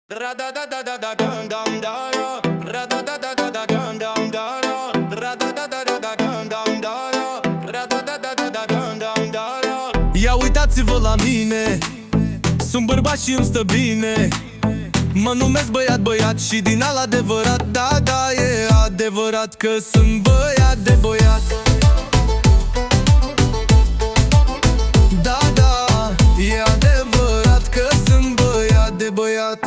Ra da da da da da dum dum da ra. Ra da da da da da dum dum da ra. Ra da da da da da dum dum da ra. Ra da da da da da dum dum da ra. Ia uitați-vă la mine, sunt bărbat și îmi stă bine. Mă numesc băiat, băiat și din al adevărat. Da, da, e adevărat că sunt băiat de băiat. Da, da, e adevărat că sunt băiat de băiat.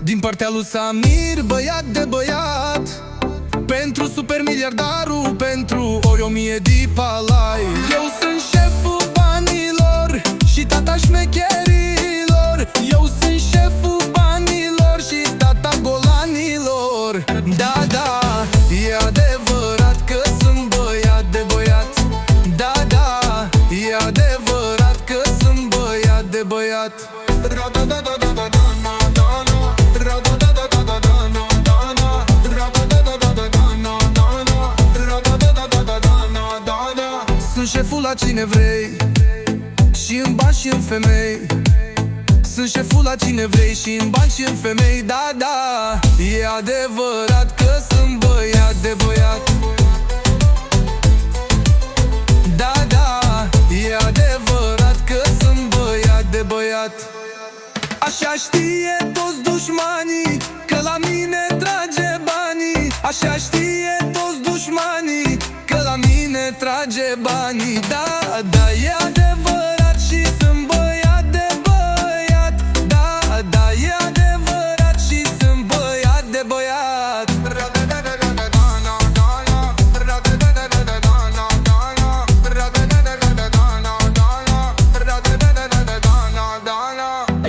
Din partea lui Samir, băiat de băiat. Pentru super miliardarul, pentru ori 1000 de palai. Eu sunt șeful banilor și tata șmecherilor. Eu sunt șeful banilor și tata golanilor. Da, da, e adevărat că sunt băiat de băiat. Da, da, e adevărat că sunt băiat de băiat. Sunt șeful la cine vrei, și în bani și în femei. Sunt șeful la cine vrei, și în bani și în femei. Da, da, e adevărat că sunt băiat de băiat. Da, da, e adevărat că sunt băiat de băiat. Așa știe toți dușmanii că la mine trage banii. Așa știe toți dușmanii că la mine trage banii. Da, da, e adevărat și sunt băiat de băiat. Da, da, e adevărat și sunt băiat de băiat.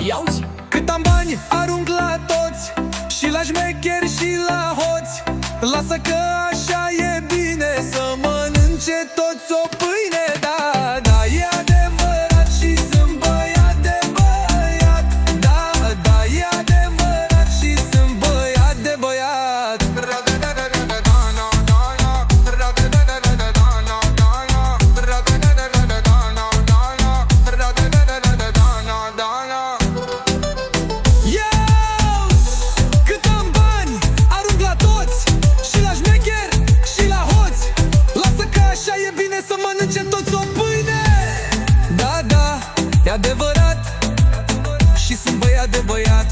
Iauzi? Cât am bani arunc la toți, și la șmecheri și la hoți. Lasă că așa e bine, să mănânce toți o pâine. Da, da, e adevărat și sunt băiat de băiat. Da, da, e adevărat și sunt băiat de băiat. Cât am bani arunc la toți, și la șmecheri și la hoți. Lasă că așa e bine, să mănânce toți o pâine. Da, da, e adevărat și sunt băiat de băiat.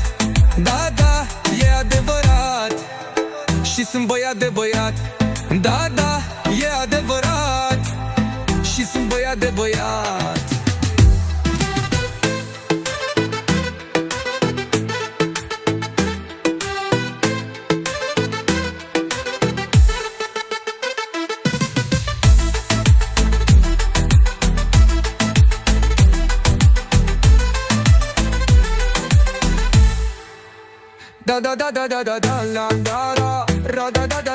Da, da, e adevărat și sunt băiat de băiat. Da, da, e adevărat și sunt băiat de băiat. Da da da da da da da la da da ra da da da